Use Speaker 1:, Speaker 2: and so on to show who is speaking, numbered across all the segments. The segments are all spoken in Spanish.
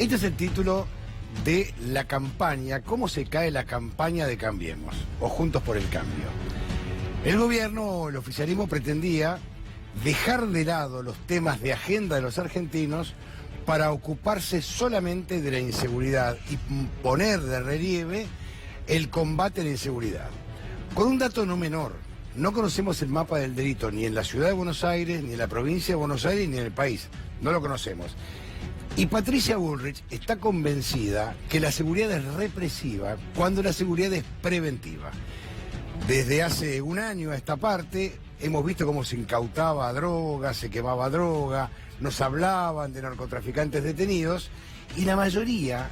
Speaker 1: Este es el título de la campaña, cómo se cae la campaña de Cambiemos, o Juntos por el Cambio. El gobierno, el oficialismo pretendía dejar de lado los temas de agenda de los argentinos para ocuparse solamente de la inseguridad y poner de relieve el combate a la inseguridad. Con un dato no menor, no conocemos el mapa del delito ni en la ciudad de Buenos Aires, ni en la provincia de Buenos Aires, ni en el país. No lo conocemos. Y Patricia Bullrich está convencida que la seguridad es represiva cuando la seguridad es preventiva. Desde hace un año a esta parte hemos visto cómo se incautaba droga, se quemaba droga, nos hablaban de narcotraficantes detenidos y la mayoría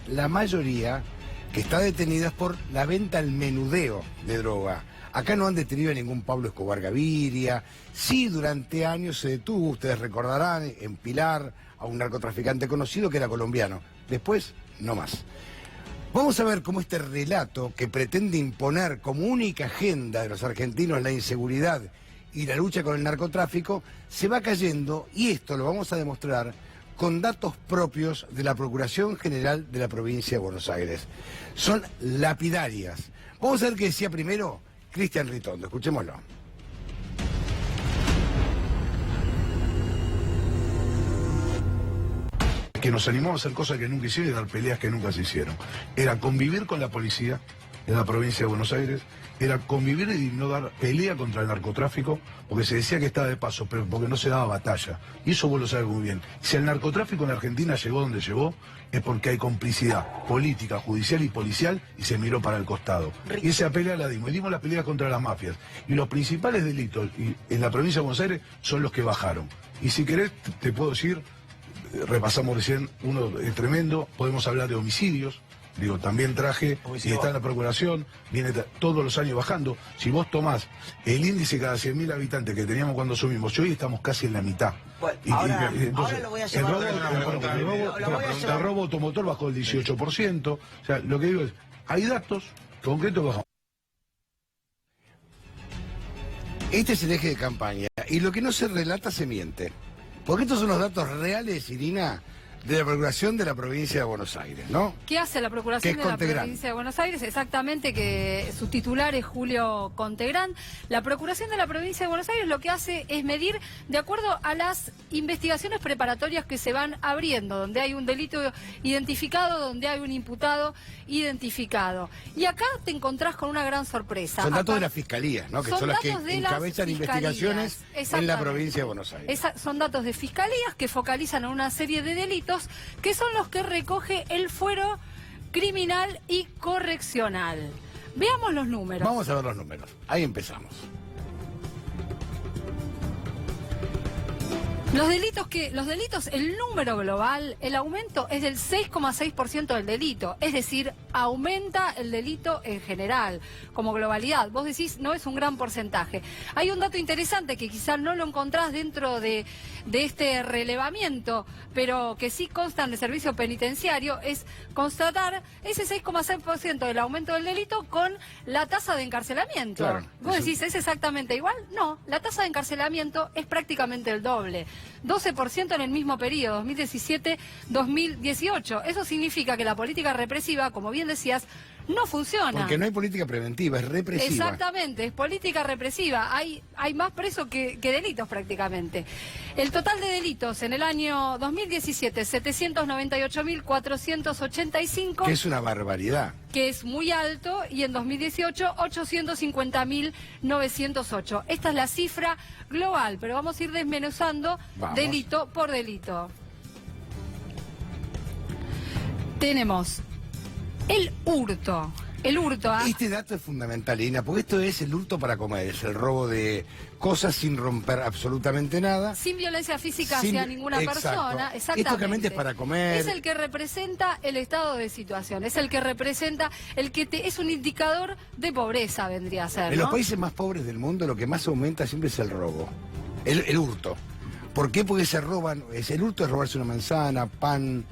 Speaker 1: que está detenida es por la venta al menudeo de droga. Acá no han detenido a ningún Pablo Escobar Gaviria. Sí, durante años se detuvo, ustedes recordarán, en Pilar, a un narcotraficante conocido que era colombiano. Después, no más. Vamos a ver cómo este relato que pretende imponer como única agenda de los argentinos la inseguridad y la lucha con el narcotráfico se va cayendo, y esto lo vamos a demostrar con datos propios de la Procuración General de la Provincia de Buenos Aires. Son lapidarias. Vamos a ver qué decía primero Cristian Ritondo. Escuchémoslo.
Speaker 2: Que nos animamos a hacer cosas que nunca hicieron y dar peleas que nunca se hicieron. Era convivir con la policía en la provincia de Buenos Aires, era convivir y no dar pelea contra el narcotráfico, porque se decía que estaba de paso, pero porque no se daba batalla. Y eso vos lo sabés muy bien. Si el narcotráfico en Argentina llegó donde llegó, es porque hay complicidad política, judicial y policial, y se miró para el costado. Y esa pelea la dimos. Y dimos la pelea contra las mafias. Y los principales delitos en la provincia de Buenos Aires son los que bajaron. Y si querés, te puedo decir, repasamos recién uno tremendo, podemos hablar de homicidios. Digo, también traje, y está en la Procuración, viene todos los años bajando. Si vos tomás el índice cada 100.000 habitantes que teníamos cuando subimos, hoy estamos casi en la mitad.
Speaker 3: Bueno,
Speaker 2: Entonces,
Speaker 3: ahora lo voy a llevar.
Speaker 2: el robo automotor bajó el 18%. O sea, lo que digo es, hay datos concretos que bajamos.
Speaker 1: Este es el eje de campaña, y lo que no se relata se miente. Porque estos son los datos reales, Irina, de la Procuración de la Provincia de Buenos Aires, ¿no?
Speaker 4: ¿Qué hace la Procuración de la Provincia de Buenos Aires? Exactamente, que su titular es Julio Contegrán. La Procuración de la Provincia de Buenos Aires lo que hace es medir de acuerdo a las investigaciones preparatorias que se van abriendo, donde hay un delito identificado, donde hay un imputado identificado. Y acá te encontrás con una gran sorpresa.
Speaker 1: Son datos de la Fiscalía, ¿no? Que son las que encabezan investigaciones en la Provincia de Buenos Aires.
Speaker 4: Son datos de fiscalías que focalizan en una serie de delitos que son los que recoge el Fuero Criminal y Correccional. Veamos los números.
Speaker 1: Vamos a ver los números. Ahí empezamos.
Speaker 4: Los delitos, el número global, el aumento es del 6,6% del delito, es decir, aumenta el delito en general, como globalidad. Vos decís, no es un gran porcentaje. Hay un dato interesante que quizás no lo encontrás dentro de este relevamiento, pero que sí consta en el servicio penitenciario, es constatar ese 6,6% del aumento del delito con la tasa de encarcelamiento.
Speaker 1: Claro,
Speaker 4: Vos decís, ¿es exactamente igual? No, la tasa de encarcelamiento es prácticamente el doble. 12% en el mismo periodo, 2017-2018. Eso significa que la política represiva, como bien decías, no funciona.
Speaker 1: Porque no hay política preventiva, es represiva.
Speaker 4: Exactamente, es política represiva. Hay más presos que delitos prácticamente. El total de delitos en el año 2017, 798.485.
Speaker 1: Que es una barbaridad.
Speaker 4: Que es muy alto, y en 2018, 850.908. Esta es la cifra global, pero vamos a ir desmenuzando delito por delito. Tenemos el hurto. El hurto.
Speaker 1: Este dato es fundamental, Irina, porque esto es el hurto para comer, es el robo de cosas sin romper absolutamente nada.
Speaker 4: Sin violencia física hacia ninguna persona. Exactamente.
Speaker 1: Esto realmente es para comer.
Speaker 4: Es el que representa el estado de situación, es el que representa, es un indicador de pobreza, vendría a ser, ¿no?
Speaker 1: En los países más pobres del mundo lo que más aumenta siempre es el robo, el hurto. ¿Por qué? Porque se roban, el hurto es robarse una manzana, pan.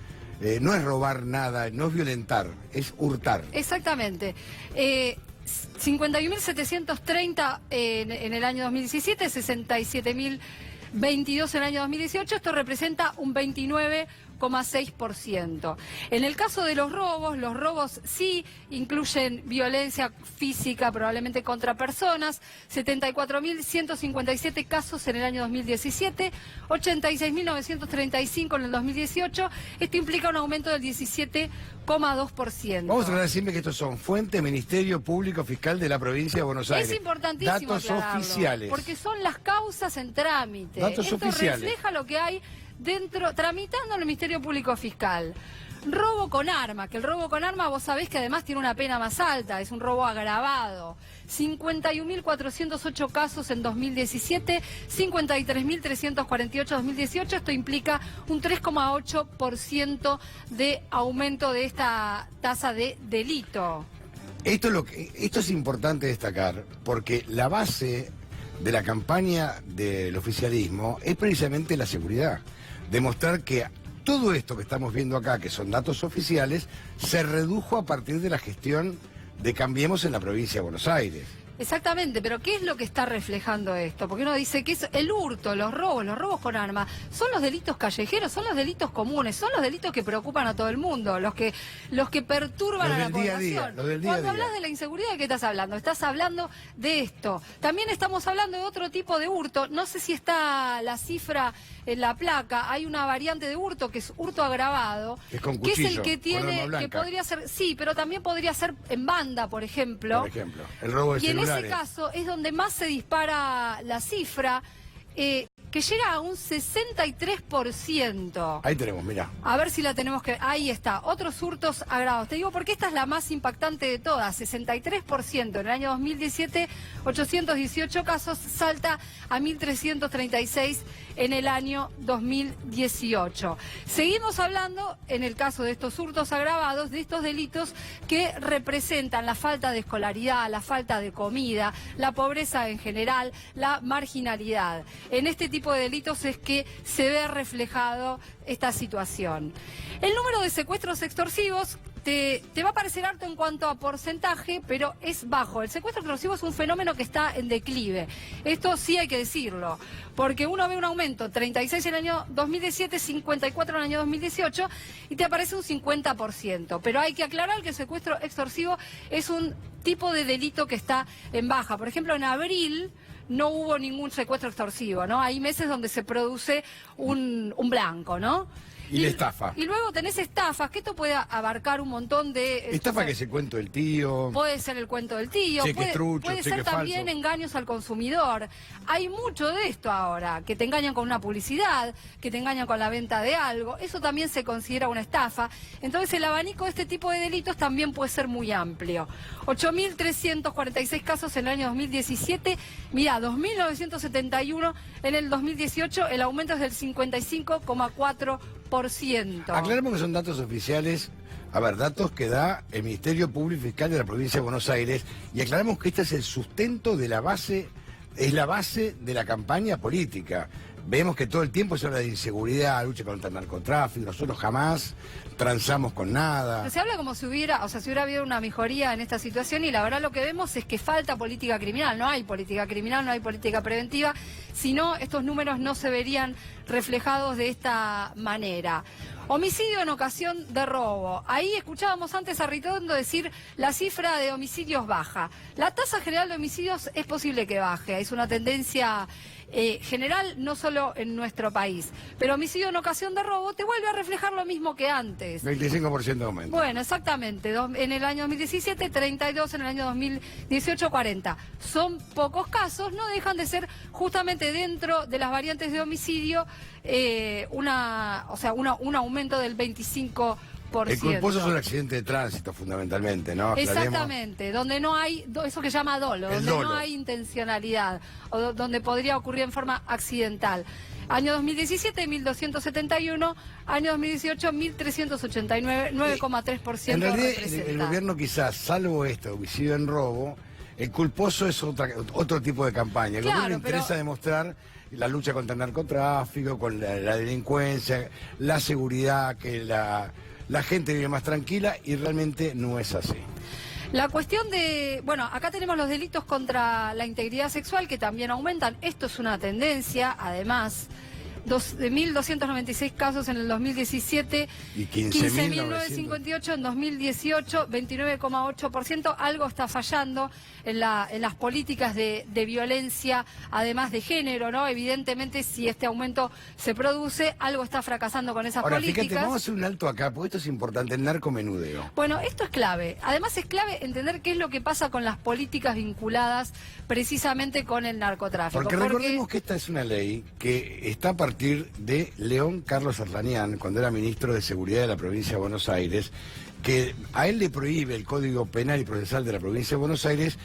Speaker 1: No es robar nada, no es violentar, es hurtar.
Speaker 4: Exactamente. 51.730 en el año 2017, 67.022 en el año 2018. Esto representa un 29 6,6%. En el caso de los robos sí incluyen violencia física, probablemente contra personas, 74.157 casos en el año 2017, 86.935 en el 2018. Esto implica un aumento del 17,2%.
Speaker 1: Vamos a aclarar siempre que estos son fuentes Ministerio Público Fiscal de la Provincia de Buenos Aires.
Speaker 4: Es importantísimo
Speaker 1: datos
Speaker 4: aclararlo,
Speaker 1: oficiales.
Speaker 4: Porque son las causas en trámite.
Speaker 1: Datos
Speaker 4: Esto
Speaker 1: oficiales.
Speaker 4: refleja lo que hay dentro, tramitando en el Ministerio Público Fiscal. Robo con arma, que el robo con arma vos sabés que además tiene una pena más alta, es un robo agravado. 51.408 casos en 2017, 53.348 en 2018. Esto implica un 3,8% de aumento de esta tasa de delito.
Speaker 1: Esto es importante destacar, porque la base de la campaña del oficialismo es precisamente la seguridad. Demostrar que todo esto que estamos viendo acá, que son datos oficiales, se redujo a partir de la gestión de Cambiemos en la provincia de Buenos Aires.
Speaker 4: Exactamente, pero ¿qué es lo que está reflejando esto? Porque uno dice que es el hurto, los robos con arma, son los delitos callejeros, son los delitos comunes, son los delitos que preocupan a todo el mundo, los que perturban a la población. Cuando hablas de la inseguridad, ¿de qué estás hablando? Estás hablando de esto. También estamos hablando de otro tipo de hurto. No sé si está la cifra en la placa. Hay una variante de hurto que es hurto agravado,
Speaker 1: es con
Speaker 4: que
Speaker 1: cuchillo,
Speaker 4: es el que tiene, que podría ser, sí, pero también podría ser en banda, por ejemplo.
Speaker 1: Por ejemplo, el robo de celulares.
Speaker 4: En ese caso es donde más se dispara la cifra, que llega a un 63%.
Speaker 1: Ahí tenemos, mirá.
Speaker 4: A ver si la tenemos que... Ahí está, otros hurtos agravados. Te digo porque esta es la más impactante de todas, 63%. En el año 2017, 818 casos, salta a 1.336 en el año 2018. Seguimos hablando, en el caso de estos hurtos agravados, de estos delitos que representan la falta de escolaridad, la falta de comida, la pobreza en general, la marginalidad. En este tipo de delitos es que se ve reflejado esta situación. El número de secuestros extorsivos te va a parecer alto en cuanto a porcentaje, pero es bajo. El secuestro extorsivo es un fenómeno que está en declive. Esto sí hay que decirlo, porque uno ve un aumento, 36 en el año 2017, 54 en el año 2018, y te aparece un 50%. Pero hay que aclarar que el secuestro extorsivo es un tipo de delito que está en baja. Por ejemplo, en abril no hubo ningún secuestro extorsivo, ¿no? Hay meses donde se produce un blanco, ¿no?
Speaker 1: Y la estafa.
Speaker 4: Y luego tenés estafas, que esto puede abarcar un montón de...
Speaker 1: Estafa que se cuento del tío.
Speaker 4: Puede ser el cuento del tío, puede ser también falso. Engaños al consumidor. Hay mucho de esto ahora, que te engañan con una publicidad, que te engañan con la venta de algo. Eso también se considera una estafa. Entonces el abanico de este tipo de delitos también puede ser muy amplio. 8.346 casos en el año 2017. Mirá, 2.971 en el 2018. El aumento es del 55,4%.
Speaker 1: Aclaremos que son datos oficiales, a ver, datos que da el Ministerio Público Fiscal de la Provincia de Buenos Aires, y aclaramos que este es el sustento de la base, es la base de la campaña política. Vemos que todo el tiempo se habla de inseguridad, lucha contra el narcotráfico, nosotros jamás transamos con nada.
Speaker 4: Pero se habla como si hubiera, si hubiera habido una mejoría en esta situación, y la verdad lo que vemos es que falta política criminal, no hay política criminal, no hay política preventiva, sino estos números no se verían reflejados de esta manera. Homicidio en ocasión de robo. Ahí escuchábamos antes a Ritondo decir la cifra de homicidios baja. La tasa general de homicidios es posible que baje, es una tendencia general, no solo en nuestro país. Pero homicidio en ocasión de robo te vuelve a reflejar lo mismo que antes.
Speaker 1: 25% de aumento.
Speaker 4: Bueno, exactamente. En el año 2017, 32, en el año 2018, 40. Son pocos casos, no dejan de ser justamente dentro de las variantes de homicidio un aumento del 25%.
Speaker 1: El culposo es un accidente de tránsito, fundamentalmente, ¿no?
Speaker 4: Exactamente, donde no hay, eso que llama dolo, donde no hay intencionalidad, o donde podría ocurrir en forma accidental. Año 2017, 1.271, año 2018, 1.389, 9,3%.
Speaker 1: En realidad, el gobierno quizás, salvo esto, homicidio en robo, el culposo es otro tipo de campaña. El gobierno le interesa demostrar la lucha contra el narcotráfico, con la delincuencia, la seguridad, que la gente vive más tranquila, y realmente no es así.
Speaker 4: La cuestión de... Bueno, acá tenemos los delitos contra la integridad sexual que también aumentan. Esto es una tendencia, además. 1.296 casos en el 2017
Speaker 1: y
Speaker 4: 15.958 en 2018, 29,8%. Algo está fallando en las políticas de violencia, además de género, ¿no? Evidentemente, si este aumento se produce, algo está fracasando con esas políticas.
Speaker 1: Fíjate, vamos a hacer un alto acá, porque esto es importante, el narcomenudeo.
Speaker 4: Bueno, esto es clave. Además es clave entender qué es lo que pasa con las políticas vinculadas precisamente con el narcotráfico.
Speaker 1: Porque recordemos que esta es una ley que está a partir de León Carlos Arlanián, cuando era ministro de Seguridad de la provincia de Buenos Aires, que a él le prohíbe el Código Penal y Procesal de la provincia de Buenos Aires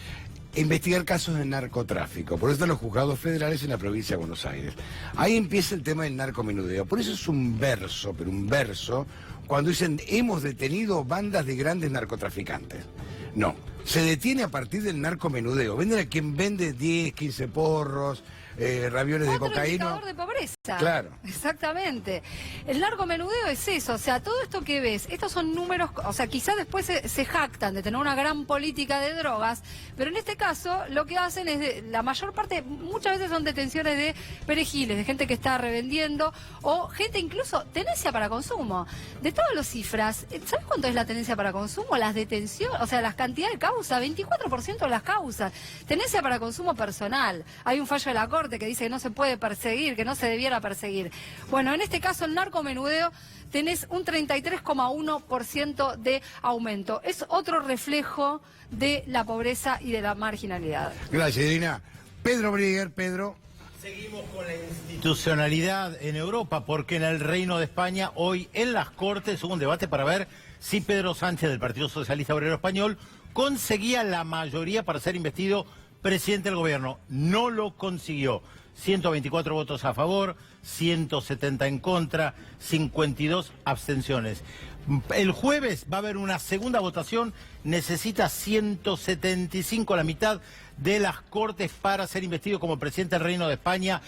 Speaker 1: investigar casos de narcotráfico. Por eso están los juzgados federales en la provincia de Buenos Aires. Ahí empieza el tema del narcomenudeo. Por eso es un verso, pero un verso, cuando dicen hemos detenido bandas de grandes narcotraficantes. No, se detiene a partir del narcomenudeo. Venden a quien vende 10, 15 porros, ravioles de cocaína.
Speaker 4: Indicador de pobreza.
Speaker 1: Claro.
Speaker 4: Exactamente. El narcomenudeo es eso, o sea, todo esto que ves, estos son números, o sea, quizás después se jactan de tener una gran política de drogas, pero en este caso lo que hacen es, la mayor parte, muchas veces son detenciones de perejiles, de gente que está revendiendo, o gente incluso, tenencia para consumo. De todas las cifras, ¿sabes cuánto es la tenencia para consumo? Las detenciones, o sea, las cantidades de causas, 24% de las causas. Tenencia para consumo personal. Hay un fallo de la Corte que dice que no se puede perseguir, que no se debiera perseguir. Bueno, en este caso el narcomenudeo tenés un 33,1% de aumento. Es otro reflejo de la pobreza y de la marginalidad.
Speaker 1: Gracias, Irina. Pedro Brieger, Pedro.
Speaker 3: Seguimos con la institucionalidad en Europa, porque en el Reino de España hoy en las Cortes hubo un debate para ver si Pedro Sánchez del Partido Socialista Obrero Español conseguía la mayoría para ser investido presidente del gobierno. No lo consiguió. 124 votos a favor, 170 en contra, 52 abstenciones. El jueves va a haber una segunda votación, necesita 175, la mitad de las Cortes para ser investido como presidente del Reino de España.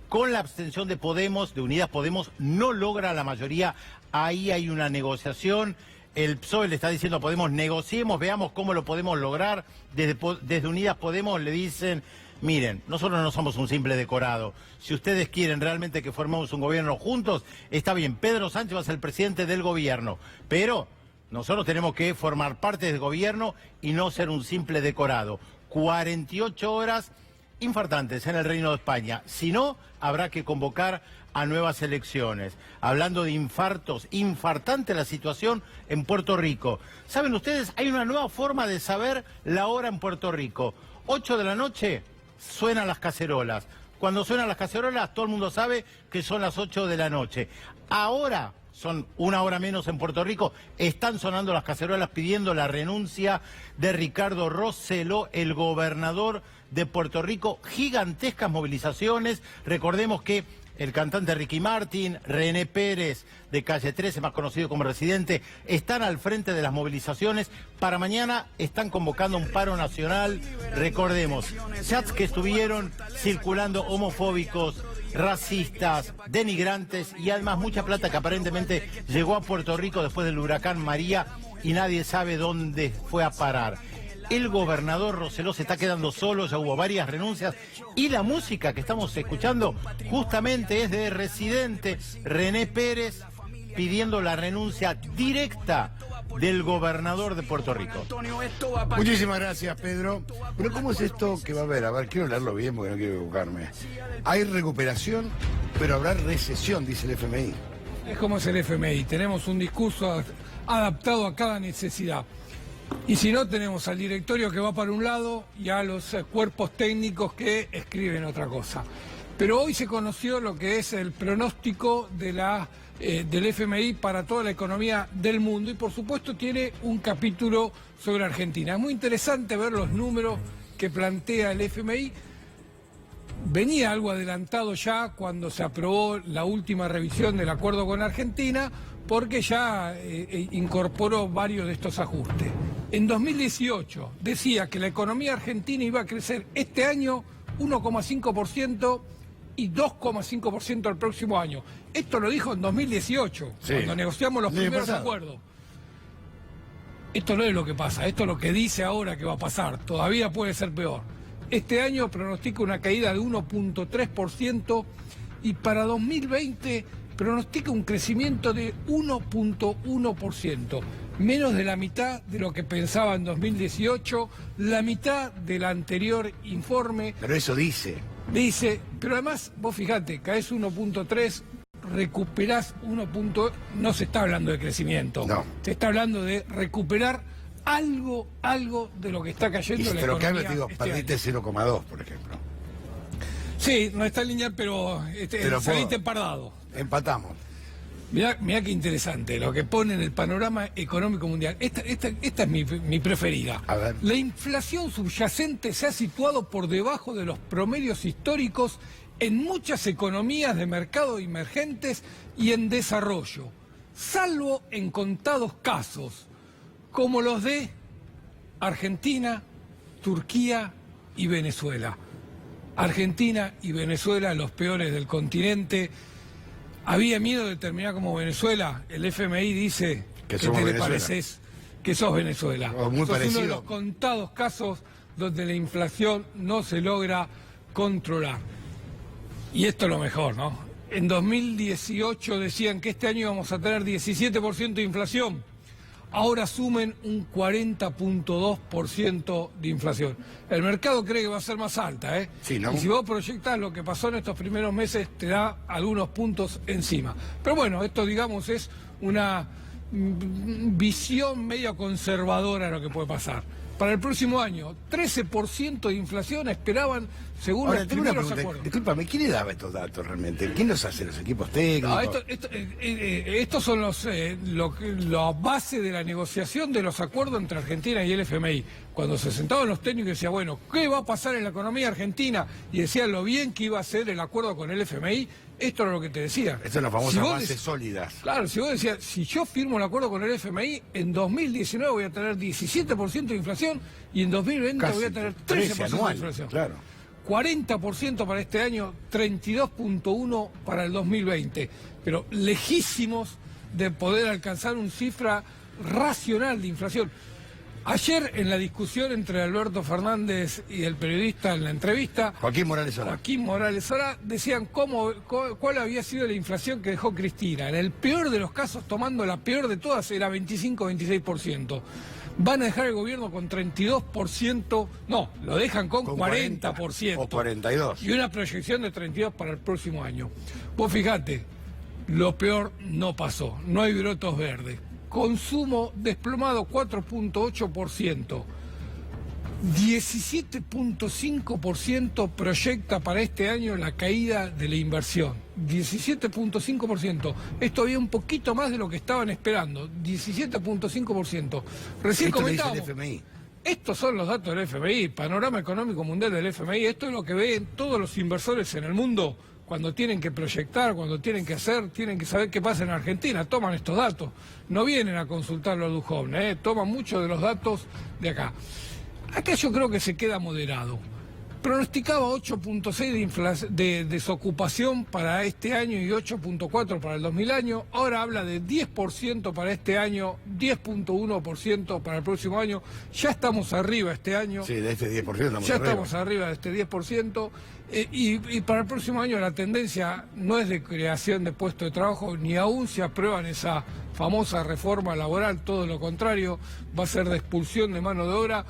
Speaker 3: Con la abstención de Podemos, de Unidas Podemos, no logra la mayoría. Ahí hay una negociación. El PSOE le está diciendo a Podemos, negociemos, veamos cómo lo podemos lograr. Desde Unidas Podemos le dicen, miren, nosotros no somos un simple decorado. Si ustedes quieren realmente que formemos un gobierno juntos, está bien, Pedro Sánchez va a ser el presidente del gobierno, pero nosotros tenemos que formar parte del gobierno y no ser un simple decorado. 48 horas infartantes en el Reino de España. Si no, habrá que convocar a nuevas elecciones. Hablando de infartos, infartante la situación en Puerto Rico. ¿Saben ustedes? Hay una nueva forma de saber la hora en Puerto Rico. 8 de la noche suenan las cacerolas. Cuando suenan las cacerolas, todo el mundo sabe que son las 8 de la noche. Ahora son una hora menos en Puerto Rico, están sonando las cacerolas pidiendo la renuncia de Ricardo Rosselló, el gobernador de Puerto Rico. Gigantescas movilizaciones. Recordemos que el cantante Ricky Martin, René Pérez de Calle 13, más conocido como Residente, están al frente de las movilizaciones. Para mañana están convocando un paro nacional. Recordemos, chats que estuvieron circulando homofóbicos, racistas, denigrantes y además mucha plata que aparentemente llegó a Puerto Rico después del huracán María y nadie sabe dónde fue a parar. El gobernador Rosselló se está quedando solo, ya hubo varias renuncias y la música que estamos escuchando justamente es de Residente, René Pérez, pidiendo la renuncia directa del gobernador de Puerto Rico.
Speaker 1: Muchísimas gracias, Pedro. Pero ¿cómo es esto que va a haber? A ver, quiero leerlo bien porque no quiero equivocarme. Hay recuperación, pero habrá recesión, dice el FMI.
Speaker 5: Es como es el FMI, tenemos un discurso adaptado a cada necesidad. Y si no, tenemos al directorio que va para un lado y a los cuerpos técnicos que escriben otra cosa. Pero hoy se conoció lo que es el pronóstico de del FMI para toda la economía del mundo y por supuesto tiene un capítulo sobre Argentina. Es muy interesante ver los números que plantea el FMI. Venía algo adelantado ya cuando se aprobó la última revisión del acuerdo con Argentina, porque ya incorporó varios de estos ajustes. En 2018 decía que la economía argentina iba a crecer este año 1,5% y 2,5% el próximo año. Esto lo dijo en 2018, sí, cuando negociamos los primeros acuerdos. Esto no es lo que pasa, esto es lo que dice ahora que va a pasar, todavía puede ser peor. Este año pronostica una caída de 1,3% y para 2020 pronostica un crecimiento de 1.1%, menos de la mitad de lo que pensaba en 2018, la mitad del anterior informe.
Speaker 1: Pero eso dice.
Speaker 5: Dice, pero además, vos fijate, caes 1.3, recuperás 1. No se está hablando de crecimiento,
Speaker 1: no.
Speaker 5: Se está hablando de recuperar algo de lo que está cayendo en la economía.
Speaker 1: Pero que digo, perdiste 0,2, por ejemplo.
Speaker 5: Sí, no está en línea, pero saliste empardado.
Speaker 1: Empatamos.
Speaker 5: Mirá qué interesante lo que pone en el panorama económico mundial. Esta es mi preferida.
Speaker 1: A ver.
Speaker 5: La inflación subyacente se ha situado por debajo de los promedios históricos en muchas economías de mercado emergentes y en desarrollo, salvo en contados casos, como los de Argentina, Turquía y Venezuela. Argentina y Venezuela, los peores del continente. Había miedo de terminar como Venezuela. El FMI dice
Speaker 1: que
Speaker 5: te le pareces que sos Venezuela.
Speaker 1: Muy
Speaker 5: sos
Speaker 1: parecido.
Speaker 5: uno de los contados casos donde la inflación no se logra controlar. Y esto es lo mejor, ¿no? En 2018 decían que este año íbamos a tener 17% de inflación. Ahora asumen un 40.2% de inflación. El mercado cree que va a ser más alta, ¿eh?
Speaker 1: Sí, ¿no?
Speaker 5: Y si vos proyectás lo que pasó en estos primeros meses, te da algunos puntos encima. Pero bueno, esto, digamos, es una visión medio conservadora de lo que puede pasar. Para el próximo año, 13% de inflación esperaban, según
Speaker 1: Ahora,
Speaker 5: los
Speaker 1: tengo una
Speaker 5: primeros
Speaker 1: pregunta.
Speaker 5: acuerdos.
Speaker 1: Discúlpame, ¿quién le daba estos datos realmente? ¿Quién los hace? ¿Los equipos técnicos?
Speaker 5: No, estos son la base de la negociación de los acuerdos entre Argentina y el FMI. Cuando se sentaban los técnicos y decían, bueno, ¿qué va a pasar en la economía argentina? Y decían lo bien que iba a ser el acuerdo con el FMI. Esto era lo que te decía.
Speaker 1: Estas son las famosas bases sólidas.
Speaker 5: Claro, si vos decías, si yo firmo el acuerdo con el FMI, en 2019 voy a tener 17% de inflación y en 2020
Speaker 1: Casi
Speaker 5: voy a tener 13%
Speaker 1: anual,
Speaker 5: de inflación.
Speaker 1: Claro.
Speaker 5: 40% para este año, 32.1% para el 2020. Pero lejísimos de poder alcanzar una cifra racional de inflación. Ayer, en la discusión entre Alberto Fernández y el periodista en la entrevista,
Speaker 1: Joaquín Morales Solá,
Speaker 5: decían cuál había sido la inflación que dejó Cristina. En el peor de los casos, tomando la peor de todas, era 25-26%. Van a dejar el gobierno con 32%, no, lo dejan con 40%.
Speaker 1: O 42%.
Speaker 5: Y una proyección de 32% para el próximo año. Vos fijate, lo peor no pasó, no hay brotos verdes. Consumo desplomado 4.8%. 17.5% proyecta para este año la caída de la inversión. 17.5%. Esto había un poquito más de lo que estaban esperando. 17.5%. Recién comentábamos.
Speaker 1: Esto lo dice el FMI.
Speaker 5: Estos son los datos del FMI, Panorama Económico Mundial del FMI. Esto es lo que ven todos los inversores en el mundo cuando tienen que proyectar, cuando tienen que hacer, tienen que saber qué pasa en Argentina. Toman estos datos. No vienen a consultarlo a Duhovne, toman muchos de los datos de acá. Acá yo creo que se queda moderado. Pronosticaba 8.6 de desocupación para este año y 8.4 para el 2000 año. Ahora habla de 10% para este año, 10.1% para el próximo año. Ya estamos arriba este año.
Speaker 1: Sí, de este 10%
Speaker 5: estamos arriba de este 10%. Y para el próximo año la tendencia no es de creación de puestos de trabajo, ni aún se aprueban esa famosa reforma laboral, todo lo contrario, va a ser de expulsión de mano de obra,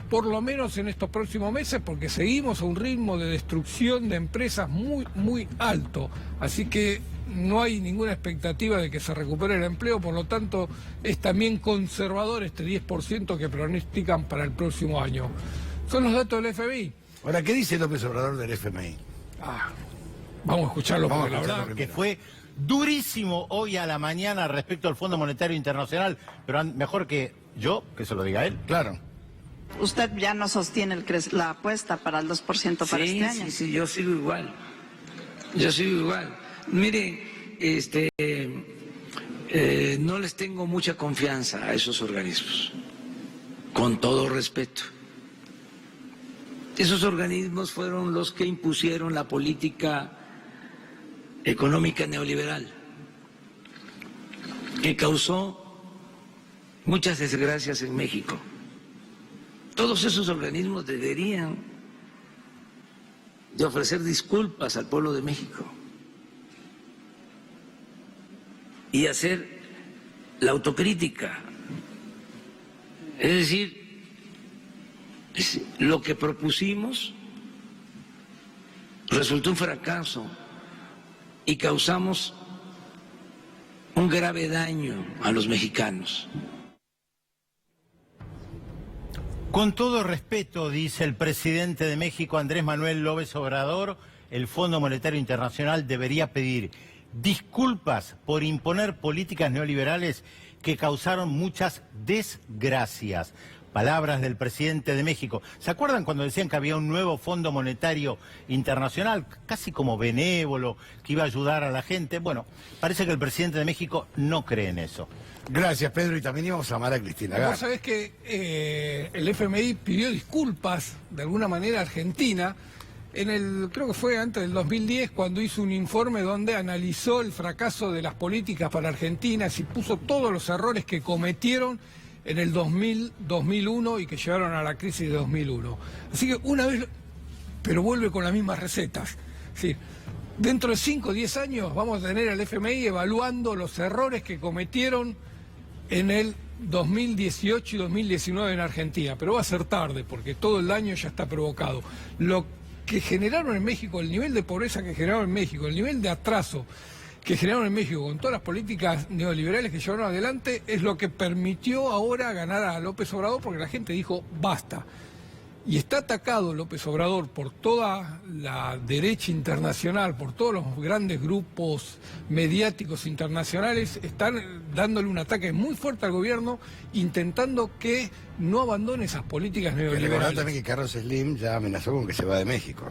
Speaker 5: por lo menos en estos próximos meses, porque seguimos a un ritmo de destrucción de empresas muy, muy alto. Así que no hay ninguna expectativa de que se recupere el empleo, por lo tanto es también conservador este 10% que pronostican para el próximo año. Son los datos del FMI.
Speaker 1: Ahora, ¿qué dice López Obrador del FMI?
Speaker 5: Vamos a escucharlo, porque la verdad
Speaker 3: que fue durísimo hoy a la mañana respecto al Fondo Monetario Internacional, pero mejor que yo, que se lo diga él.
Speaker 1: Claro.
Speaker 6: Usted ya no sostiene la apuesta para el 2% para este año.
Speaker 7: Sí, yo sigo igual. Mire, no les tengo mucha confianza a esos organismos, con todo respeto. Esos organismos fueron los que impusieron la política económica neoliberal, que causó muchas desgracias en México. Todos esos organismos deberían de ofrecer disculpas al pueblo de México y hacer la autocrítica. Es decir, lo que propusimos resultó un fracaso y causamos un grave daño a los mexicanos.
Speaker 3: Con todo respeto, dice el presidente de México, Andrés Manuel López Obrador, el Fondo Monetario Internacional debería pedir disculpas por imponer políticas neoliberales que causaron muchas desgracias. Palabras del presidente de México. ¿Se acuerdan cuando decían que había un nuevo Fondo Monetario Internacional, casi como benévolo, que iba a ayudar a la gente? Bueno, parece que el presidente de México no cree en eso.
Speaker 1: Gracias, Pedro, y también íbamos a llamar a Cristina Lagarde.
Speaker 5: Vos sabés que el FMI pidió disculpas, de alguna manera, a Argentina, creo que fue antes del 2010, cuando hizo un informe donde analizó el fracaso de las políticas para Argentina y puso todos los errores que cometieron en el 2001 y que llevaron a la crisis de 2001. Así que una vez, pero vuelve con las mismas recetas. Sí. Dentro de 5 o 10 años vamos a tener al FMI evaluando los errores que cometieron en el 2018 y 2019 en Argentina, pero va a ser tarde porque todo el daño ya está provocado. Lo que generaron en México, el nivel de pobreza que generaron en México, el nivel de atraso que generaron en México con todas las políticas neoliberales que llevaron adelante, es lo que permitió ahora ganar a López Obrador, porque la gente dijo basta. Y está atacado López Obrador por toda la derecha internacional, por todos los grandes grupos mediáticos internacionales, están dándole un ataque muy fuerte al gobierno, intentando que no abandone esas políticas
Speaker 1: Recordar
Speaker 5: neoliberales.
Speaker 1: también que Carlos Slim ya amenazó con que se va de México.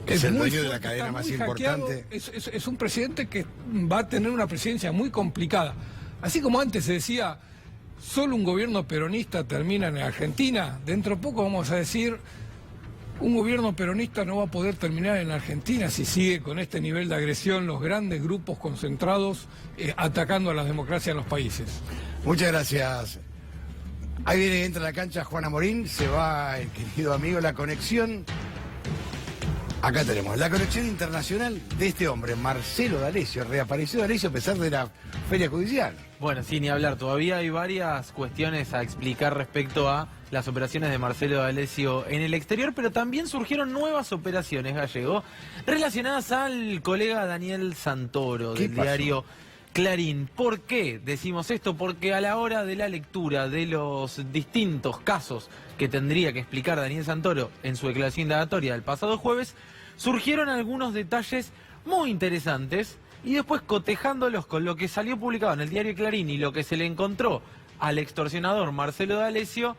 Speaker 1: Es el
Speaker 5: muy
Speaker 1: dueño de la
Speaker 5: fuerte,
Speaker 1: cadena
Speaker 5: está
Speaker 1: más
Speaker 5: muy hackeado.
Speaker 1: importante.
Speaker 5: Es un presidente que va a tener una presidencia muy complicada. Así como antes se decía, solo un gobierno peronista termina en Argentina, dentro de poco vamos a decir, un gobierno peronista no va a poder terminar en Argentina si sigue con este nivel de agresión los grandes grupos concentrados atacando a las democracias en los países.
Speaker 1: Muchas gracias. Ahí viene, entra a la cancha Juana Morín, se va el querido amigo, la conexión. Acá tenemos la conexión internacional de este hombre, Marcelo D'Alessio. Reapareció D'Alessio a pesar de la feria judicial.
Speaker 8: Bueno, sí, ni hablar. Todavía hay varias cuestiones a explicar respecto a las operaciones de Marcelo D'Alessio en el exterior, pero también surgieron nuevas operaciones, Gallego, relacionadas al colega Daniel Santoro del diario Clarín. ¿Por qué decimos esto? Porque a la hora de la lectura de los distintos casos que tendría que explicar Daniel Santoro en su declaración indagatoria del pasado jueves, surgieron algunos detalles muy interesantes y después cotejándolos con lo que salió publicado en el diario Clarín y lo que se le encontró al extorsionador Marcelo D'Alessio,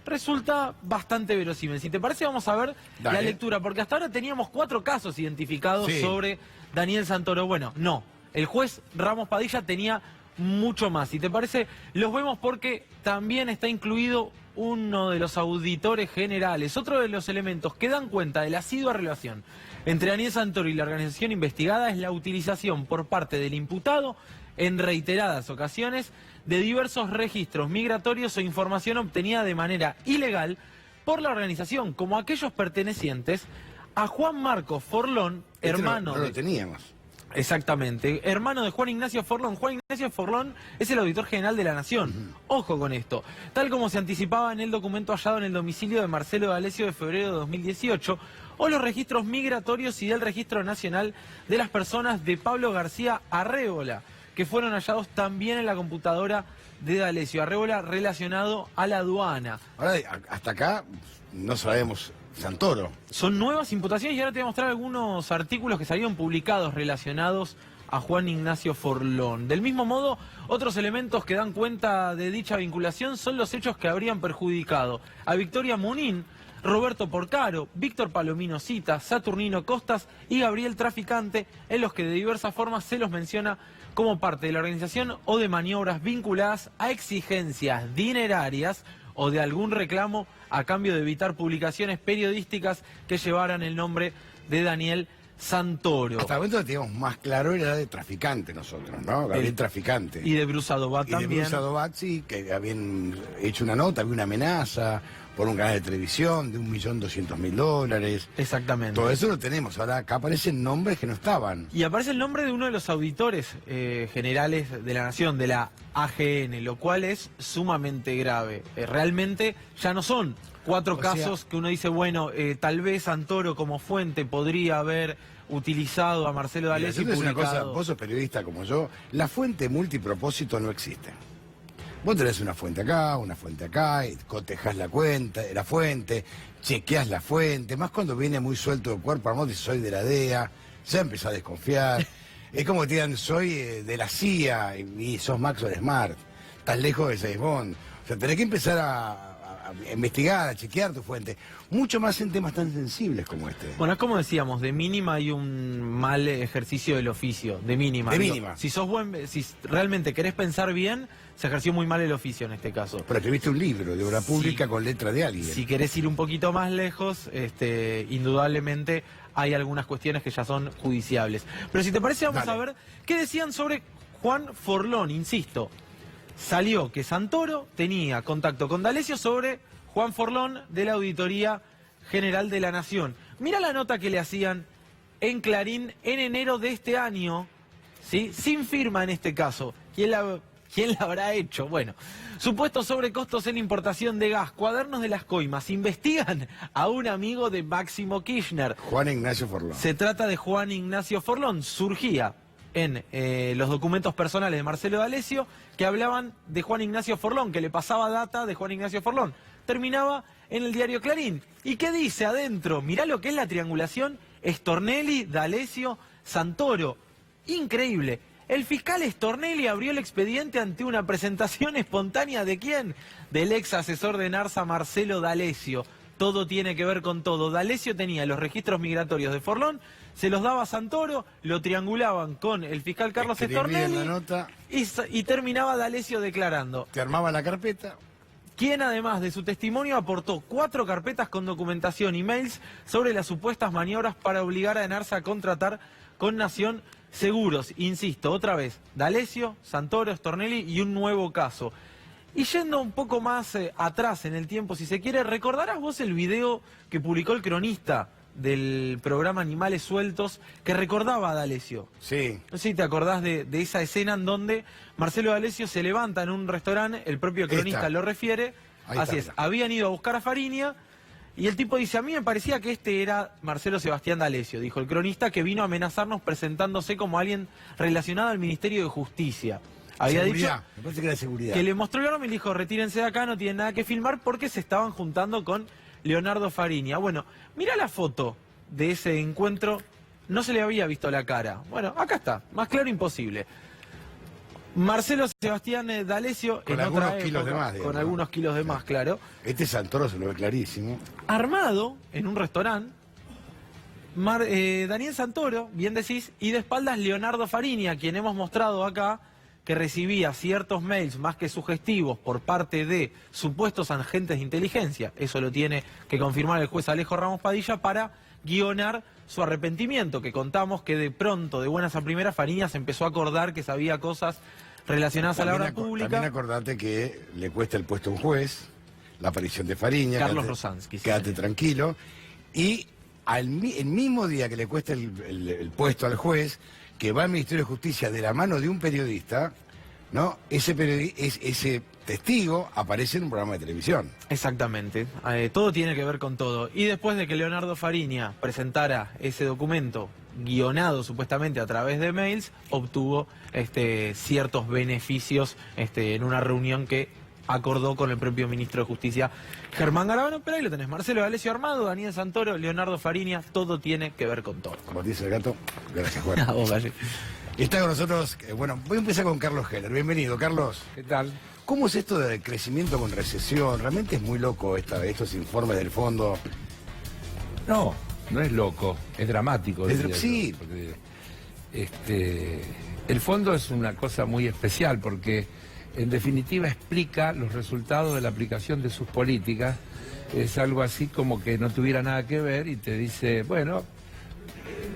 Speaker 8: resulta bastante verosímil. Si te parece, vamos a ver la lectura, porque hasta ahora teníamos 4 casos identificados sobre Daniel Santoro. Bueno, no. El juez Ramos Padilla tenía mucho más. Si te parece, los vemos porque también está incluido uno de los auditores generales. Otro de los elementos que dan cuenta de la asidua relación entre Daniel Santoro y la organización investigada es la utilización por parte del imputado en reiteradas ocasiones de diversos registros migratorios o información obtenida de manera ilegal por la organización, como aquellos pertenecientes a Juan Marcos Forlón, hermano
Speaker 1: no lo teníamos.
Speaker 8: Exactamente, hermano de Juan Ignacio Forlón. Juan Ignacio Forlón es el auditor general de la Nación. Ojo con esto. Tal como se anticipaba en el documento hallado en el domicilio de Marcelo D'Alessio de febrero de 2018, o los registros migratorios y del Registro Nacional de las Personas de Pablo García Arrébola, que fueron hallados también en la computadora de D'Alessio. Arrébola relacionado a la aduana.
Speaker 1: Ahora, hasta acá no sabemos Santoro.
Speaker 8: Son nuevas imputaciones y ahora te voy a mostrar algunos artículos que salieron publicados relacionados a Juan Ignacio Forlón. Del mismo modo, otros elementos que dan cuenta de dicha vinculación son los hechos que habrían perjudicado a Victoria Munín, Roberto Porcaro, Víctor Palomino Cita, Saturnino Costas y Gabriel Traficante, en los que de diversas formas se los menciona como parte de la organización o de maniobras vinculadas a exigencias dinerarias o de algún reclamo a cambio de evitar publicaciones periodísticas que llevaran el nombre de Daniel Santoro.
Speaker 1: Hasta el momento que teníamos más claro era de Traficante nosotros, ¿no? Gabriel Traficante.
Speaker 8: Y de Bruce Adobat también.
Speaker 1: Y de Bruce Adobat, sí, que habían hecho una nota, había una amenaza, por un canal de televisión de $1.200.000.
Speaker 8: Exactamente.
Speaker 1: Todo eso lo tenemos. Ahora acá aparecen nombres que no estaban.
Speaker 8: Y aparece el nombre de uno de los auditores generales de la Nación, de la AGN, lo cual es sumamente grave. Realmente ya no son 4 casos que uno dice, bueno, tal vez Santoro como fuente podría haber utilizado a Marcelo D'Alessio y
Speaker 1: Mira, una cosa,
Speaker 8: publicado.
Speaker 1: vos sos periodista como yo, la fuente multipropósito no existe. Vos tenés una fuente acá, y cotejás la fuente, chequeás la fuente, más cuando viene muy suelto de cuerpo, armado, dices soy de la DEA, ya empezás a desconfiar. Es como que te digan, soy de la CIA y sos Maxwell Smart, estás lejos de James Bond. O sea, tenés que empezar a investigar, a chequear tu fuente, mucho más en temas tan sensibles como este.
Speaker 8: Bueno, es como decíamos, de mínima hay un mal ejercicio del oficio, de mínima.
Speaker 1: De
Speaker 8: Digo,
Speaker 1: mínima.
Speaker 8: si realmente querés pensar bien, se ejerció muy mal el oficio en este caso.
Speaker 1: Pero escribiste un libro de obra pública con letra de alguien.
Speaker 8: Si querés ir un poquito más lejos, indudablemente hay algunas cuestiones que ya son judiciables. Pero si te parece, vamos a ver qué decían sobre Juan Forlón, insisto. Salió que Santoro tenía contacto con D'Alessio sobre Juan Forlón de la Auditoría General de la Nación. Mira la nota que le hacían en Clarín en enero de este año, ¿sí? Sin firma en este caso. ¿Quién la habrá hecho? Bueno, supuestos sobrecostos en importación de gas, cuadernos de las coimas, investigan a un amigo de Máximo Kirchner.
Speaker 1: Juan Ignacio Forlón.
Speaker 8: Se trata de Juan Ignacio Forlón, surgía en los documentos personales de Marcelo D'Alessio que hablaban de Juan Ignacio Forlón, que le pasaba data de Juan Ignacio Forlón. Terminaba en el diario Clarín. ¿Y qué dice adentro? Mirá lo que es la triangulación Stornelli, D'Alessio, Santoro. Increíble. El fiscal Stornelli abrió el expediente ante una presentación espontánea ¿de quién? Del ex asesor de Narsa, Marcelo D'Alessio. Todo tiene que ver con todo. D'Alessio tenía los registros migratorios de Forlón, se los daba a Santoro, lo triangulaban con el fiscal Carlos Stornelli
Speaker 1: la nota,
Speaker 8: y terminaba D'Alessio declarando.
Speaker 1: te armaba la carpeta.
Speaker 8: Quien además de su testimonio aportó 4 carpetas con documentación y mails sobre las supuestas maniobras para obligar a Enarsa a contratar con Nación Seguros. Insisto, otra vez, D'Alessio, Santoro, Stornelli y un nuevo caso. Y yendo un poco más atrás en el tiempo, si se quiere, ¿recordarás vos el video que publicó el cronista del programa Animales Sueltos que recordaba a D'Alessio?
Speaker 1: Sí.
Speaker 8: No sé si te acordás de esa escena en donde Marcelo D'Alessio se levanta en un restaurante, el propio cronista lo refiere,
Speaker 1: Ahí
Speaker 8: así
Speaker 1: está.
Speaker 8: es, habían ido a buscar a Fariña y el tipo dice, a mí me parecía que este era Marcelo Sebastián D'Alessio, dijo el cronista, que vino a amenazarnos presentándose como alguien relacionado al Ministerio de Justicia. Había
Speaker 1: Seguridad,
Speaker 8: dicho
Speaker 1: me parece que era seguridad.
Speaker 8: que le mostró el arma y le dijo, retírense de acá, no tienen nada que filmar porque se estaban juntando con Leonardo Fariña. Bueno, mira la foto de ese encuentro, no se le había visto la cara. Bueno, acá está, más claro imposible. Marcelo Sebastián D'Alessio
Speaker 1: Con
Speaker 8: en
Speaker 1: algunos
Speaker 8: otra
Speaker 1: kilos
Speaker 8: época,
Speaker 1: de más, digamos,
Speaker 8: con algunos kilos de más, claro.
Speaker 1: Este Santoro se lo ve clarísimo.
Speaker 8: Armado en un restaurante, Daniel Santoro, bien decís, y de espaldas Leonardo Fariña, quien hemos mostrado acá, que recibía ciertos mails más que sugestivos por parte de supuestos agentes de inteligencia, eso lo tiene que confirmar el juez Alejo Ramos Padilla, para guionar su arrepentimiento, que contamos que de pronto, de buenas a primeras, Fariña se empezó a acordar que sabía cosas relacionadas a la obra pública.
Speaker 1: También acordate que le cuesta el puesto a un juez, la aparición de Fariña.
Speaker 8: Carlos Rosansky. Sí,
Speaker 1: quédate
Speaker 8: señor.
Speaker 1: tranquilo. Y el mismo día que le cuesta el puesto al juez, que va al Ministerio de Justicia de la mano de un periodista, ¿no? Ese testigo aparece en un programa de televisión.
Speaker 8: Exactamente, todo tiene que ver con todo. Y después de que Leonardo Fariña presentara ese documento guionado supuestamente a través de mails, obtuvo ciertos beneficios en una reunión que acordó con el propio ministro de Justicia, Germán Garabano. Pero ahí lo tenés, Marcelo D'Alessio armado, Daniel Santoro, Leonardo Fariña, todo tiene que ver con todo.
Speaker 1: Como dice el gato, gracias Juan.
Speaker 8: A vos, Valle.
Speaker 1: Y está con nosotros, bueno, voy a empezar con Carlos Heller. Bienvenido, Carlos.
Speaker 9: ¿Qué tal?
Speaker 1: ¿Cómo es esto del crecimiento con recesión? Realmente es muy loco estos informes del fondo.
Speaker 9: No, no es loco, es dramático.
Speaker 1: Es
Speaker 9: diría
Speaker 1: sí.
Speaker 9: yo, porque, el fondo es una cosa muy especial porque en definitiva explica los resultados de la aplicación de sus políticas. Es algo así como que no tuviera nada que ver y te dice, bueno,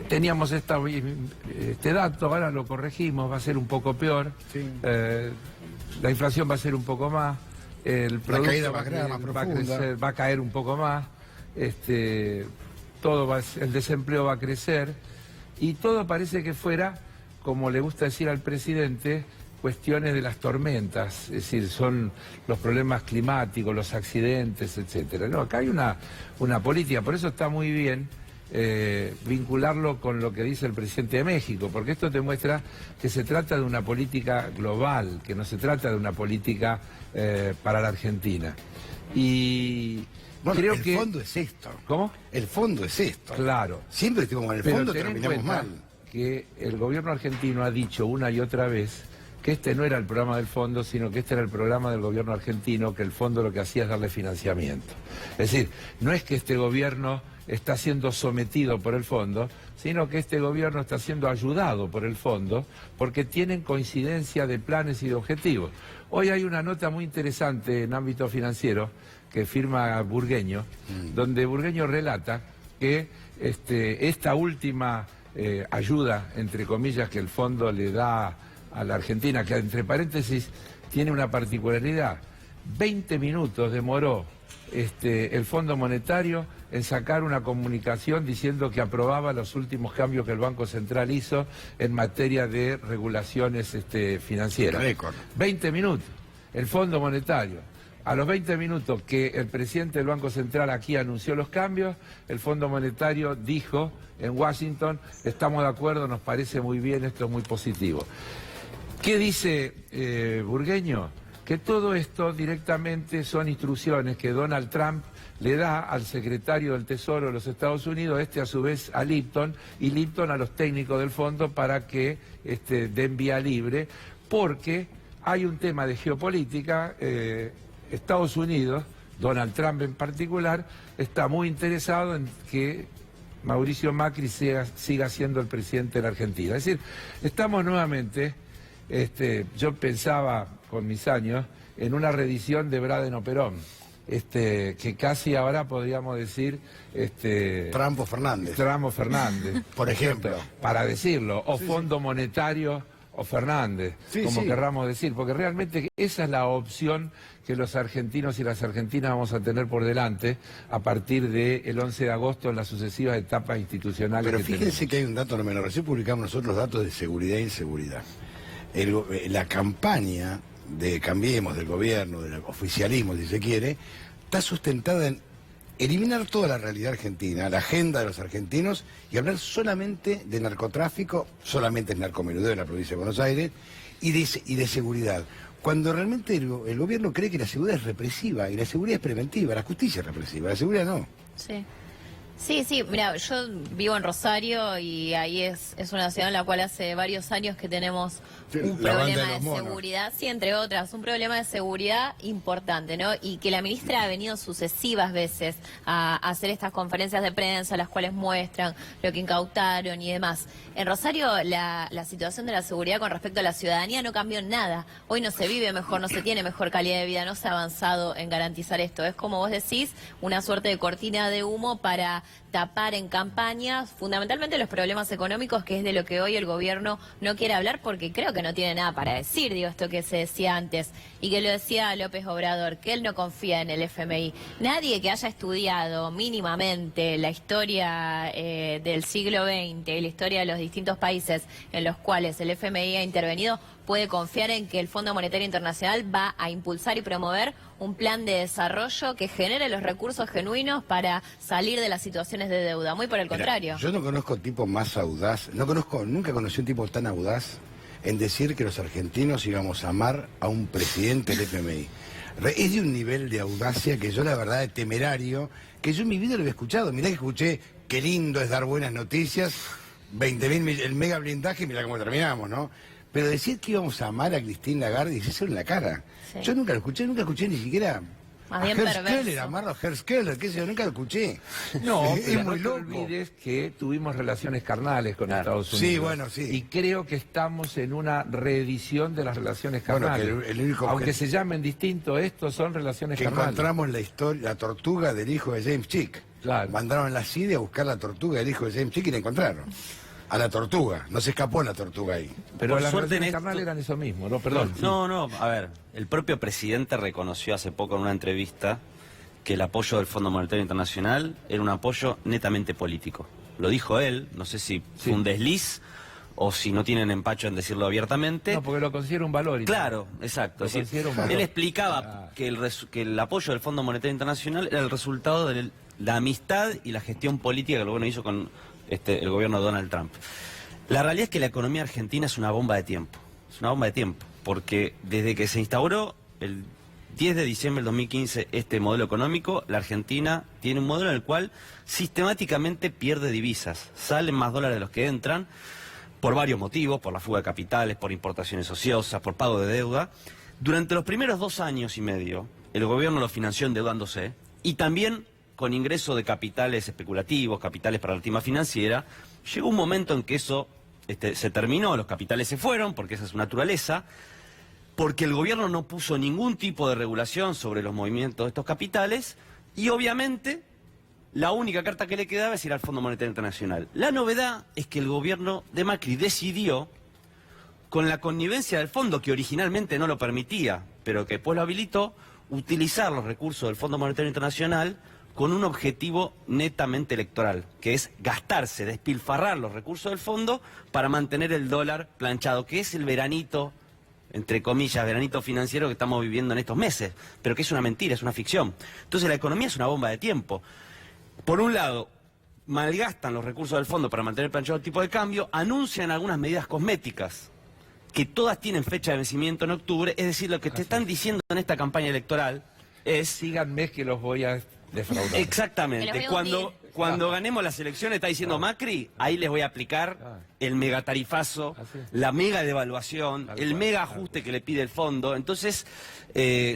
Speaker 9: teníamos este dato, ahora lo corregimos, va a ser un poco peor.
Speaker 1: Sí.
Speaker 9: La inflación va a ser un poco más. el producto
Speaker 1: caída más grande, más profunda.
Speaker 9: va a caer un poco más, el desempleo va a crecer y todo parece que fuera, como le gusta decir al presidente, cuestiones de las tormentas, es decir, son los problemas climáticos, los accidentes, etcétera. No, acá hay una política, por eso está muy bien vincularlo con lo que dice el presidente de México, porque esto te muestra que se trata de una política global, que no se trata de una política para la Argentina. Y
Speaker 1: bueno,
Speaker 9: creo
Speaker 1: el
Speaker 9: que...
Speaker 1: fondo es esto.
Speaker 9: ¿Cómo?
Speaker 1: El fondo es esto.
Speaker 9: Claro.
Speaker 1: Siempre estuvimos en el
Speaker 9: Pero
Speaker 1: fondo,
Speaker 9: ten en
Speaker 1: terminamos
Speaker 9: cuenta
Speaker 1: mal.
Speaker 9: Que el gobierno argentino ha dicho una y otra vez que este no era el programa del fondo, sino que este era el programa del gobierno argentino, que el fondo lo que hacía es darle financiamiento. Es decir, no es que este gobierno está siendo sometido por el fondo, sino que este gobierno está siendo ayudado por el fondo, porque tienen coincidencia de planes y de objetivos. Hoy hay una nota muy interesante en ámbito financiero que firma Burgueño, donde Burgueño relata que esta última ayuda, entre comillas, que el fondo le da a la Argentina, que entre paréntesis tiene una particularidad. 20 minutos demoró el Fondo Monetario en sacar una comunicación diciendo que aprobaba los últimos cambios que el Banco Central hizo en materia de regulaciones financieras.
Speaker 1: Récord.
Speaker 9: 20 minutos. El Fondo Monetario. A los 20 minutos que el presidente del Banco Central aquí anunció los cambios, el Fondo Monetario dijo en Washington, estamos de acuerdo, nos parece muy bien, esto es muy positivo. ¿Qué dice Burgueño? Que todo esto directamente son instrucciones que Donald Trump le da al secretario del Tesoro de los Estados Unidos, a su vez a Lipton, y Lipton a los técnicos del fondo para que den vía libre, porque hay un tema de geopolítica. Estados Unidos, Donald Trump en particular, está muy interesado en que Mauricio Macri siga siendo el presidente de la Argentina. Es decir, estamos nuevamente, yo pensaba con mis años, en una reedición de Braden o Perón, que casi ahora podríamos decir...
Speaker 1: Trump o Fernández.
Speaker 9: Trump o Fernández.
Speaker 1: Por ejemplo.
Speaker 9: Para decirlo, o
Speaker 1: sí,
Speaker 9: Fondo Monetario o Fernández,
Speaker 1: sí,
Speaker 9: como
Speaker 1: sí,
Speaker 9: querramos decir, porque realmente esa es la opción que los argentinos y las argentinas vamos a tener por delante a partir del 11 de agosto en las sucesivas etapas institucionales.
Speaker 1: Pero
Speaker 9: que
Speaker 1: fíjense
Speaker 9: tenemos.
Speaker 1: que hay un dato no menor. Recién publicamos nosotros datos de seguridad e inseguridad. La campaña de Cambiemos del gobierno, del oficialismo, si se quiere, está sustentada en eliminar toda la realidad argentina, la agenda de los argentinos, y hablar solamente de narcotráfico, solamente el narcomenudeo de la provincia de Buenos Aires, y de seguridad. Cuando realmente el gobierno cree que la seguridad es represiva, y la seguridad es preventiva, la justicia es represiva, la seguridad no.
Speaker 10: Sí. Sí, mira, yo vivo en Rosario y ahí es una ciudad en la cual hace varios años que tenemos un problema de seguridad, sí, entre otras, un problema de seguridad importante, ¿no? Y que la ministra ha venido sucesivas veces a hacer estas conferencias de prensa, las cuales muestran lo que incautaron y demás. En Rosario la situación de la seguridad con respecto a la ciudadanía no cambió en nada. Hoy no se vive mejor, no se tiene mejor calidad de vida, no se ha avanzado en garantizar esto. Es como vos decís, una suerte de cortina de humo para tapar en campañas fundamentalmente los problemas económicos, que es de lo que hoy el gobierno no quiere hablar porque creo que no tiene nada para decir, digo, esto que se decía antes y que lo decía López Obrador, que él no confía en el FMI. Nadie que haya estudiado mínimamente la historia del siglo XX y la historia de los distintos países en los cuales el FMI ha intervenido puede confiar en que el Fondo Monetario Internacional va a impulsar y promover un plan de desarrollo que genere los recursos genuinos para salir de las situaciones de deuda. Muy por el contrario.
Speaker 1: Yo no conozco tipo más audaz, nunca conocí un tipo tan audaz en decir que los argentinos íbamos a amar a un presidente del FMI. Es de un nivel de audacia que yo, la verdad, es temerario, que yo en mi vida lo había escuchado. Mirá que escuché, qué lindo es dar buenas noticias, 20.000, el mega blindaje, mirá cómo terminamos, ¿no? Pero decir que íbamos a amar a Christine Lagarde y decírselo en la cara. Sí. Yo nunca lo escuché, nunca escuché ni siquiera a Herskeller, amarlo a Herskeller, qué sé yo, nunca lo escuché.
Speaker 9: No,
Speaker 1: es muy
Speaker 9: loco.
Speaker 1: loco.
Speaker 9: No te olvides que tuvimos relaciones carnales con Estados Unidos.
Speaker 1: Sí, bueno, sí.
Speaker 9: Y creo que estamos en una reedición de las relaciones carnales. Bueno, aunque se llamen distinto, estos son relaciones carnales.
Speaker 1: Encontramos la historia, la tortuga del hijo de James Chick.
Speaker 9: Claro.
Speaker 1: Mandaron a la CIDE a buscar la tortuga del hijo de James Chick y la encontraron. a la tortuga. No se escapó la tortuga ahí.
Speaker 9: Pero
Speaker 11: Por
Speaker 9: las
Speaker 11: suerte
Speaker 9: relaciones
Speaker 11: en esto-
Speaker 9: carnales eran eso mismo, ¿no? Perdón.
Speaker 11: No, a ver, el propio presidente reconoció hace poco en una entrevista que el apoyo del Fondo Monetario Internacional era un apoyo netamente político. Lo dijo él, no sé si fue un desliz o si no tienen empacho en decirlo abiertamente.
Speaker 9: No, porque lo considera un valor.
Speaker 11: Claro, exacto.
Speaker 9: Lo
Speaker 11: Es decir,
Speaker 9: considera un valor.
Speaker 11: él explicaba que el apoyo del Fondo Monetario Internacional era el resultado de la amistad y la gestión política que el gobierno hizo con el gobierno de Donald Trump. La realidad es que la economía argentina es una bomba de tiempo. Es una bomba de tiempo, porque desde que se instauró el 10 de diciembre del 2015 este modelo económico, la Argentina tiene un modelo en el cual sistemáticamente pierde divisas. Salen más dólares de los que entran, por varios motivos, por la fuga de capitales, por importaciones ociosas, por pago de deuda. Durante los primeros 2 años y medio, el gobierno lo financió endeudándose y también con ingreso de capitales especulativos, capitales para la actividad financiera. Llegó un momento en que eso se terminó, los capitales se fueron, porque esa es su naturaleza, porque el gobierno no puso ningún tipo de regulación sobre los movimientos de estos capitales y obviamente la única carta que le quedaba es ir al Fondo Monetario Internacional. La novedad es que el gobierno de Macri decidió, con la connivencia del fondo, que originalmente no lo permitía, pero que después lo habilitó, utilizar los recursos del Fondo Monetario Internacional con un objetivo netamente electoral, que es gastarse, despilfarrar los recursos del fondo para mantener el dólar planchado, que es el veranito, entre comillas, veranito financiero que estamos viviendo en estos meses, pero que es una mentira, es una ficción. Entonces la economía es una bomba de tiempo. Por un lado, malgastan los recursos del fondo para mantener planchado el tipo de cambio, anuncian algunas medidas cosméticas, que todas tienen fecha de vencimiento en octubre, es decir, lo que te están diciendo en esta campaña electoral es...
Speaker 9: Síganme que los voy a defraudar.
Speaker 11: Exactamente. Cuando ganemos las elecciones, está diciendo Macri, ahí les voy a aplicar el megatarifazo, la mega devaluación, el mega ajuste que le pide el fondo. Entonces,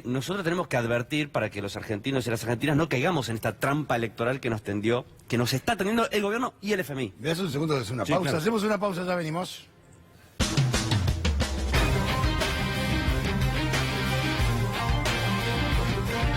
Speaker 11: nosotros tenemos que advertir para que los argentinos y las argentinas no caigamos en esta trampa electoral que nos está tendiendo el gobierno y el FMI.
Speaker 1: ¿Me das un segundo de hacer una
Speaker 11: Sí,
Speaker 1: pausa?
Speaker 11: claro.
Speaker 1: Hacemos una pausa, ya venimos.